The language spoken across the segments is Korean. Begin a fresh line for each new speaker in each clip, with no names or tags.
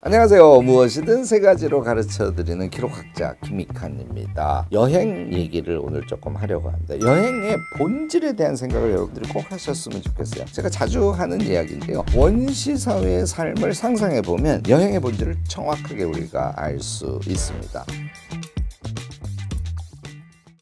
안녕하세요. 무엇이든 세 가지로 가르쳐드리는 기록학자 김익환입니다. 여행 얘기를 오늘 조금 하려고 합니다. 여행의 본질에 대한 생각을 여러분들이 꼭 하셨으면 좋겠어요. 제가 자주 하는 이야기인데요. 원시사회의 삶을 상상해보면 여행의 본질을 정확하게 우리가 알 수 있습니다.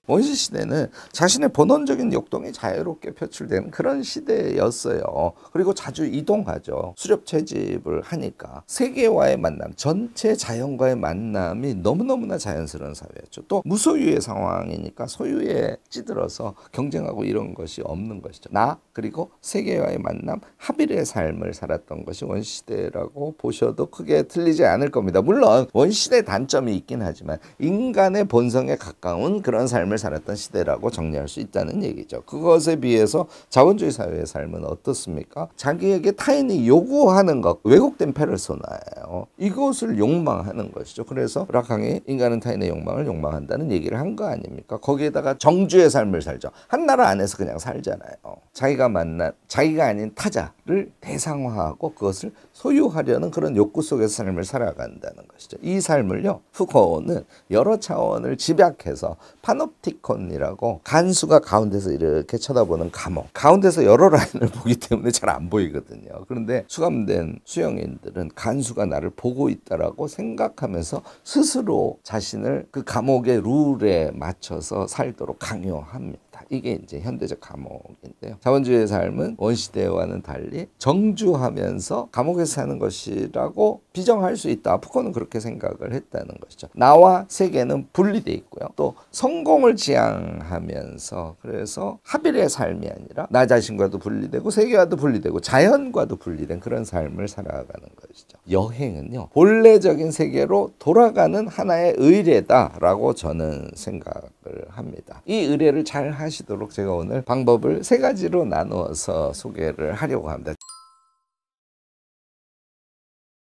원시시대는 자신의 본원적인 역동이 자유롭게 표출되는 그런 시대였어요. 그리고 자주 이동하죠. 수렵 채집을 하니까 세계와의 만남, 전체 자연과의 만남이 너무너무나 자연스러운 사회였죠. 또 무소유의 상황이니까 소유에 찌들어서 경쟁하고 이런 것이 없는 것이죠. 나 그리고 세계와의 만남, 합일의 삶을 살았던 것이 원시시대라고 보셔도 크게 틀리지 않을 겁니다. 물론 원시시대의 단점이 있긴 하지만 인간의 본성에 가까운 그런 삶을 살았던 시대라고 정리할 수 있다는 얘기죠. 그것에 비해서 자본주의 사회의 삶은 어떻습니까? 자기에게 타인이 요구하는 것, 왜곡된 페르소나예요. 이것을 욕망하는 것이죠. 그래서 락항이 인간은 타인의 욕망을 욕망한다는 얘기를 한 거 아닙니까? 거기에다가 정주의 삶을 살죠. 한 나라 안에서 그냥 살잖아요. 자기가 만난 자기가 아닌 타자를 대상화하고 그것을 소유하려는 그런 욕구 속에서 삶을 살아간다는 것이죠. 이 삶을요, 푸코는 여러 차원을 집약해서 파놉티콘이라고 간수가 가운데서 이렇게 쳐다보는 감옥, 가운데서 여러 라인을 보기 때문에 잘 안 보이거든요. 그런데 수감된 수용인들은 간수가 나를 보고 있다라고 생각하면서 스스로 자신을 그 감옥의 룰에 맞춰서 살도록 강요합니다. 이게 이제 현대적 감옥인데요. 자본주의의 삶은 원시대와는 달리 정주하면서 감옥에서 사는 것이라고 비정할 수 있다. 푸코는 그렇게 생각을 했다는 것이죠. 나와 세계는 분리되어 있고요. 또 성공을 지향하면서 그래서 합일의 삶이 아니라 나 자신과도 분리되고 세계와도 분리되고 자연과도 분리된 그런 삶을 살아가는 것이죠. 여행은요, 본래적인 세계로 돌아가는 하나의 의례다라고 저는 생각을 합니다. 이 의례를 잘 하시도록 제가 오늘 방법을 세 가지로 나누어서 소개를 하려고 합니다.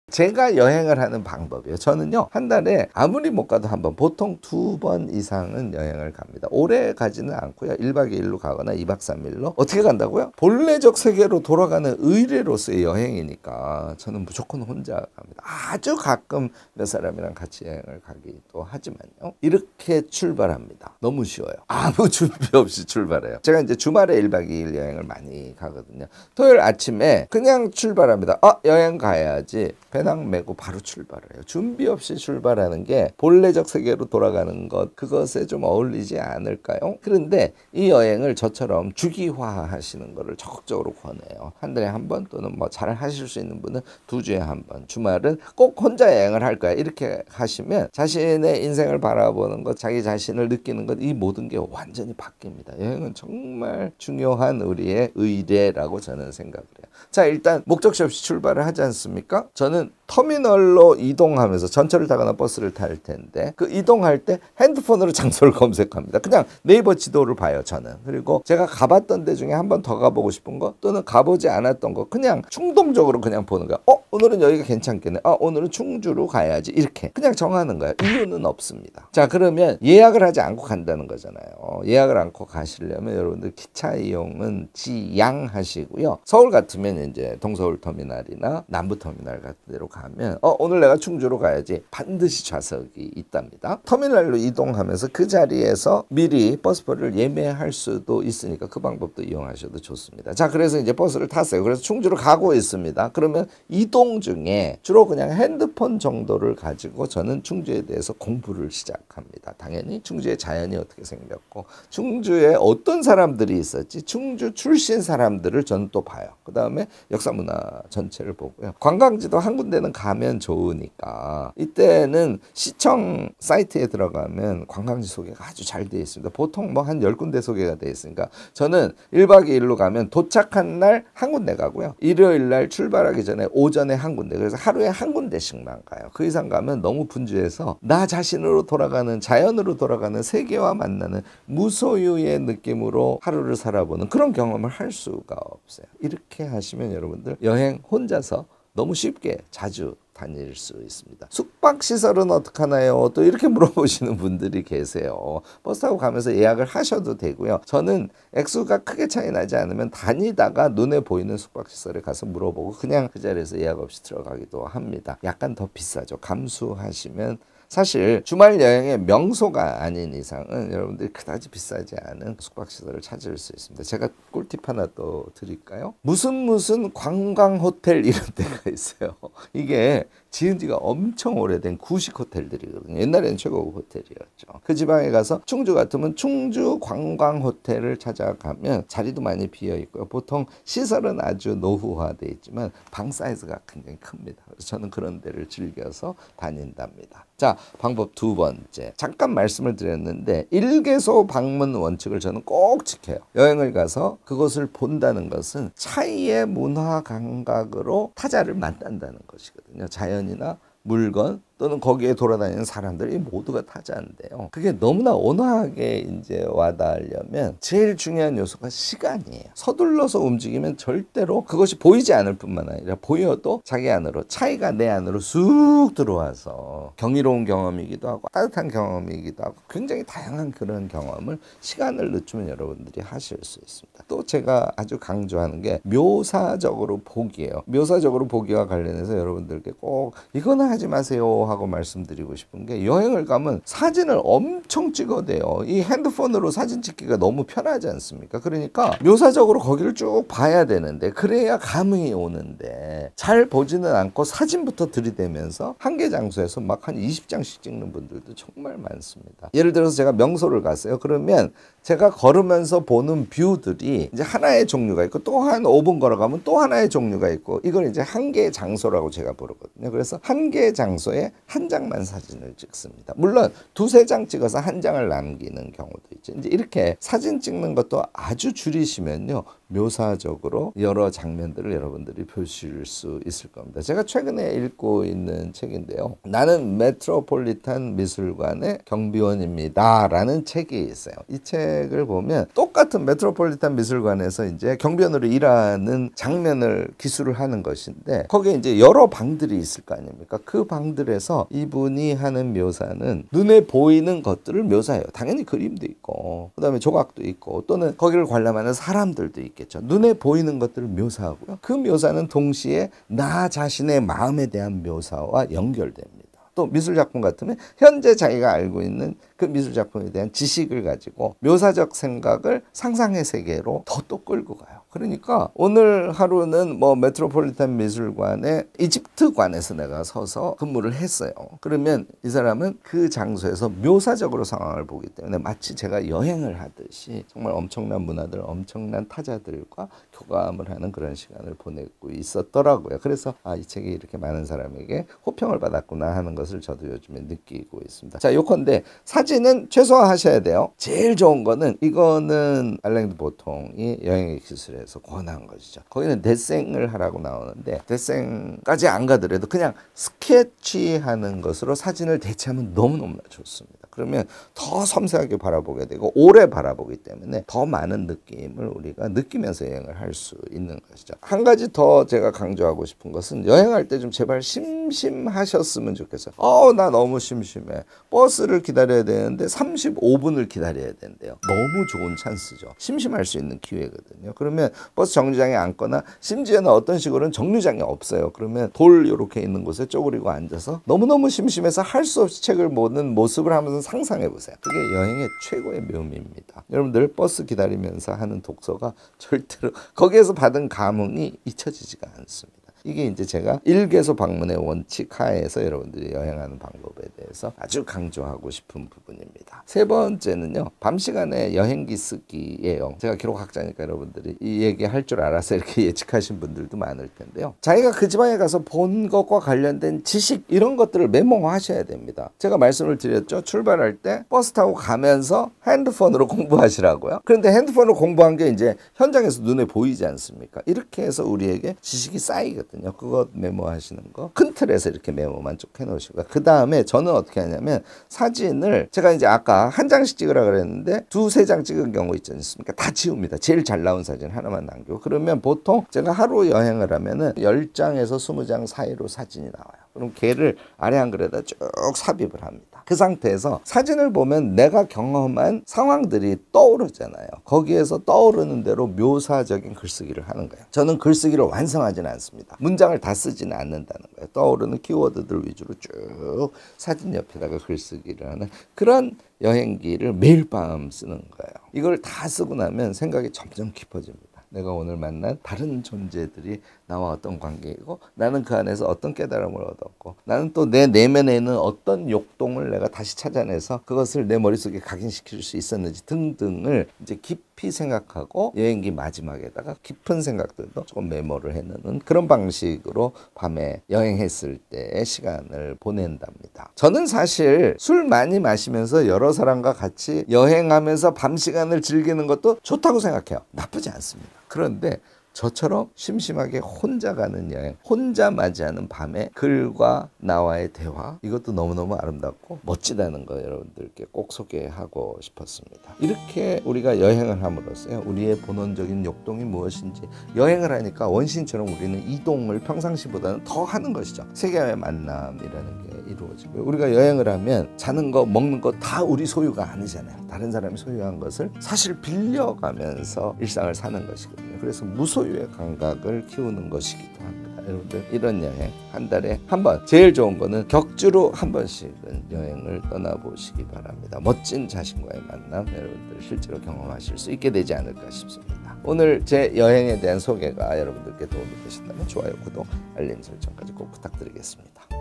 제가 여행을 하는 방법이에요. 저는요, 한 달에 아무리 못 가도 한 번, 보통 2번 이상은 여행을 갑니다. 오래 가지는 않고요. 1박 2일로 가거나 2박 3일로. 어떻게 간다고요? 본래적 세계로 돌아가는 의례로서의 여행이니까 저는 무조건 혼자 갑니다. 아주 가끔 몇 사람이랑 같이 여행을 가기도 하지만요. 이렇게 출발합니다. 너무 쉬워요. 아무 준비 없이 출발해요. 제가 이제 주말에 1박 2일 여행을 많이 가거든요. 토요일 아침에 그냥 출발합니다. 여행 가야지. 배낭 메고 바로 출발을 해요. 준비 없이 출발하는 게 본래적 세계로 돌아가는 것, 그것에 좀 어울리지 않을까요? 그런데 이 여행을 저처럼 주기화 하시는 거를 적극적으로 권해요. 한 달에 한 번 또는 뭐 잘 하실 수 있는 분은 2주에 한 번, 주말은 꼭 혼자 여행을 할 거야. 이렇게 하시면 자신의 인생을 바라보는 것, 자기 자신을 느끼는 것, 이 모든 게 완전히 바뀝니다. 여행은 정말 중요한 우리의 의례라고 저는 생각을 해요. 자, 일단 목적지 없이 출발을 하지 않습니까? 저는 터미널로 이동하면서 전철을 타거나 버스를 탈 텐데 그 이동할 때 핸드폰으로 장소를 검색합니다. 그냥 네이버 지도를 봐요, 저는. 그리고 제가 가봤던 데 중에 한 번 더 가보고 싶은 거 또는 가보지 않았던 거 그냥 충동적으로 그냥 보는 거야. 오늘은 여기가 괜찮겠네. 오늘은 충주로 가야지. 이렇게 그냥 정하는 거야. 이유는 없습니다. 자, 그러면 예약을 하지 않고 간다는 거잖아요. 예약을 않고 가시려면 여러분들 기차 이용은 지양하시고요. 서울 같으면 이제 동서울 터미널이나 남부 터미널 같은 데로 가면 오늘 내가 충주로 가야지. 반드시 좌석이 있답니다. 터미널로 이동하면서 그 자리에서 미리 버스표를 예매할 수도 있으니까 그 방법도 이용하셔도 좋습니다. 자, 그래서 이제 버스를 탔어요. 그래서 충주로 가고 있습니다. 그러면 이동 중에 주로 그냥 핸드폰 정도를 가지고 저는 충주에 대해서 공부를 시작합니다. 당연히 충주의 자연이 어떻게 생겼고 충주에 어떤 사람들이 있었지, 충주 출신 사람들을 저는 또 봐요. 그 다음에 역사문화 전체를 보고요. 관광지도 한 군데는 가면 좋으니까 이때는 시청 사이트에 들어가면 관광지 소개가 아주 잘 되어 있습니다. 보통 뭐 한 10군데 소개가 되어 있으니까 저는 1박 2일로 가면 도착한 날 한 군데 가고요. 일요일 날 출발하기 전에 오전에 한 군데, 그래서 하루에 한 군데씩만 가요. 그 이상 가면 너무 분주해서 나 자신으로 돌아가는, 자연으로 돌아가는, 세계와 만나는 무소유의 느낌으로 하루를 살아보는 그런 경험을 할 수가 없어요. 이렇게 하시면 여러분들 여행 혼자서 너무 쉽게 자주 다닐 수 있습니다. 숙박시설은 어떡하나요? 또 이렇게 물어보시는 분들이 계세요. 버스 타고 가면서 예약을 하셔도 되고요. 저는 액수가 크게 차이 나지 않으면 다니다가 눈에 보이는 숙박시설에 가서 물어보고 그냥 그 자리에서 예약 없이 들어가기도 합니다. 약간 더 비싸죠. 감수하시면 사실 주말 여행의 명소가 아닌 이상은 여러분들이 그다지 비싸지 않은 숙박시설을 찾을 수 있습니다. 제가 꿀팁 하나 또 드릴까요? 무슨 관광 호텔 이런 데가 있어요. 이게 지은 지가 엄청 오래된 구식 호텔들이거든요. 옛날에는 최고급 호텔이었죠. 그 지방에 가서 충주 같으면 충주 관광 호텔을 찾아가면 자리도 많이 비어 있고요. 보통 시설은 아주 노후화되어 있지만 방 사이즈가 굉장히 큽니다. 그래서 저는 그런 데를 즐겨서 다닌답니다. 자, 방법 두 번째. 잠깐 말씀을 드렸는데 일개소 방문 원칙을 저는 꼭 지켜요. 여행을 가서 그것을 본다는 것은 차이의 문화 감각으로 타자를 만난다는 것이거든요. 자연이나 물건 또는 거기에 돌아다니는 사람들이 모두가 타자인데요. 그게 너무나 온화하게 이제 와닿으려면 제일 중요한 요소가 시간이에요. 서둘러서 움직이면 절대로 그것이 보이지 않을 뿐만 아니라 보여도 자기 안으로 차이가 내 안으로 쑥 들어와서 경이로운 경험이기도 하고 따뜻한 경험이기도 하고 굉장히 다양한 그런 경험을 시간을 늦추면 여러분들이 하실 수 있습니다. 또 제가 아주 강조하는 게 묘사적으로 보기예요. 묘사적으로 보기와 관련해서 여러분들께 꼭 이거는 하지 마세요 하고 말씀드리고 싶은 게 여행을 가면 사진을 엄청 찍어대요. 이 핸드폰으로 사진 찍기가 너무 편하지 않습니까? 그러니까 묘사적으로 거기를 쭉 봐야 되는데 그래야 감흥이 오는데 잘 보지는 않고 사진부터 들이대면서 한 개 장소에서 막 한 20장씩 찍는 분들도 정말 많습니다. 예를 들어서 제가 명소를 갔어요. 그러면 제가 걸으면서 보는 뷰들이 이제 하나의 종류가 있고 또 한 5분 걸어가면 또 하나의 종류가 있고 이걸 이제 한 개의 장소라고 제가 부르거든요. 그래서 한 개의 장소에 한 장만 사진을 찍습니다. 물론 두세 장 찍어서 한 장을 남기는 경우도 있죠. 이제 이렇게 사진 찍는 것도 아주 줄이시면요. 묘사적으로 여러 장면들을 여러분들이 보실 수 있을 겁니다. 제가 최근에 읽고 있는 책인데요. 나는 메트로폴리탄 미술관의 경비원입니다. 라는 책이 있어요. 이 책을 보면 똑같은 메트로폴리탄 미술관에서 이제 경비원으로 일하는 장면을 기술을 하는 것인데 거기에 이제 여러 방들이 있을 거 아닙니까? 그 방들에서 이분이 하는 묘사는 눈에 보이는 것들을 묘사해요. 당연히 그림도 있고 그다음에 조각도 있고 또는 거기를 관람하는 사람들도 있겠죠. 눈에 보이는 것들을 묘사하고요. 그 묘사는 동시에 나 자신의 마음에 대한 묘사와 연결됩니다. 또 미술작품 같으면 현재 자기가 알고 있는 그 미술작품에 대한 지식을 가지고 묘사적 생각을 상상의 세계로 더 또 끌고 가요. 그러니까 오늘 하루는 뭐 메트로폴리탄 미술관의 이집트관에서 내가 서서 근무를 했어요. 그러면 이 사람은 그 장소에서 묘사적으로 상황을 보기 때문에 마치 제가 여행을 하듯이 정말 엄청난 문화들, 엄청난 타자들과 교감을 하는 그런 시간을 보내고 있었더라고요. 그래서 이 책이 이렇게 많은 사람에게 호평을 받았구나 하는 것을 저도 요즘에 느끼고 있습니다. 자, 요컨대 사진은 최소화하셔야 돼요. 제일 좋은 거는 이거는 알랭드 보통이 여행의 기술에서 권한 것이죠. 거기는 데생을 하라고 나오는데 데생까지 안 가더라도 그냥 스케치하는 것으로 사진을 대체하면 너무너무나 좋습니다. 그러면 더 섬세하게 바라보게 되고 오래 바라보기 때문에 더 많은 느낌을 우리가 느끼면서 여행을 할 수 있는 것이죠. 한 가지 더 제가 강조하고 싶은 것은 여행할 때 좀 제발 심심하셨으면 좋겠어요. 나 너무 심심해. 버스를 기다려야 되는데 35분을 기다려야 된대요. 너무 좋은 찬스죠. 심심할 수 있는 기회거든요. 그러면 버스 정류장에 앉거나 심지어는 어떤 식으로는 정류장이 없어요. 그러면 돌 이렇게 있는 곳에 쪼그리고 앉아서 너무너무 심심해서 할 수 없이 책을 보는 모습을 하면서 상상해 보세요. 그게 여행의 최고의 묘미입니다. 여러분들 버스 기다리면서 하는 독서가 절대로 거기에서 받은 감흥이 잊혀지지가 않습니다. 이게 이제 제가 일개소 방문의 원칙 하에서 여러분들이 여행하는 방법에 대해서 아주 강조하고 싶은 부분입니다. 세 번째는요. 밤 시간에 여행기 쓰기예요. 제가 기록학자니까 여러분들이 이 얘기 할 줄 알아서 이렇게 예측하신 분들도 많을 텐데요. 자기가 그 지방에 가서 본 것과 관련된 지식 이런 것들을 메모하셔야 됩니다. 제가 말씀을 드렸죠. 출발할 때 버스 타고 가면서 핸드폰으로 공부하시라고요. 그런데 핸드폰으로 공부한 게 이제 현장에서 눈에 보이지 않습니까? 이렇게 해서 우리에게 지식이 쌓이거든요. 있거든요. 그거 메모하시는 거. 큰 틀에서 이렇게 메모만 쭉 해놓으시고, 그 다음에 저는 어떻게 하냐면 사진을 제가 이제 아까 한 장씩 찍으라 그랬는데 두세 장 찍은 경우 있지 않습니까? 다 지웁니다. 제일 잘 나온 사진 하나만 남기고. 그러면 보통 제가 하루 여행을 하면은 10장에서 20장 사이로 사진이 나와요. 그럼 걔를 아래 한글에다 쭉 삽입을 합니다. 그 상태에서 사진을 보면 내가 경험한 상황들이 떠오르잖아요. 거기에서 떠오르는 대로 묘사적인 글쓰기를 하는 거예요. 저는 글쓰기를 완성하지는 않습니다. 문장을 다 쓰지는 않는다는 거예요. 떠오르는 키워드들 위주로 쭉 사진 옆에다가 글쓰기를 하는 그런 여행기를 매일 밤 쓰는 거예요. 이걸 다 쓰고 나면 생각이 점점 깊어집니다. 내가 오늘 만난 다른 존재들이 나와 어떤 관계이고, 나는 그 안에서 어떤 깨달음을 얻었고, 나는 또 내 내면에 있는 어떤 욕동을 내가 다시 찾아내서 그것을 내 머릿속에 각인시킬 수 있었는지 등등을 이제 깊이 생각하고, 여행기 마지막에다가 깊은 생각들도 조금 메모를 해놓는 그런 방식으로 밤에 여행했을 때의 시간을 보낸답니다. 저는 사실 술 많이 마시면서 여러 사람과 같이 여행하면서 밤 시간을 즐기는 것도 좋다고 생각해요. 나쁘지 않습니다. 그런데 저처럼 심심하게 혼자 가는 여행, 혼자 맞이하는 밤에 글과 나와의 대화, 이것도 너무너무 아름답고 멋지다는 거 여러분들께 꼭 소개하고 싶었습니다. 이렇게 우리가 여행을 함으로써 우리의 본원적인 욕동이 무엇인지, 여행을 하니까 원신처럼 우리는 이동을 평상시보다는 더 하는 것이죠. 세계와의 만남이라는 게 이루어지고요. 우리가 여행을 하면 자는 거 먹는 거 다 우리 소유가 아니잖아요. 다른 사람이 소유한 것을 사실 빌려가면서 일상을 사는 것이거든요. 그래서 무소유의 감각을 키우는 것이기도 합니다. 여러분들 이런 여행 한 달에 한 번, 제일 좋은 거는 격주로 한 번씩은 여행을 떠나보시기 바랍니다. 멋진 자신과의 만남 여러분들 실제로 경험하실 수 있게 되지 않을까 싶습니다. 오늘 제 여행에 대한 소개가 여러분들께 도움이 되셨다면 좋아요, 구독, 알림 설정까지 꼭 부탁드리겠습니다.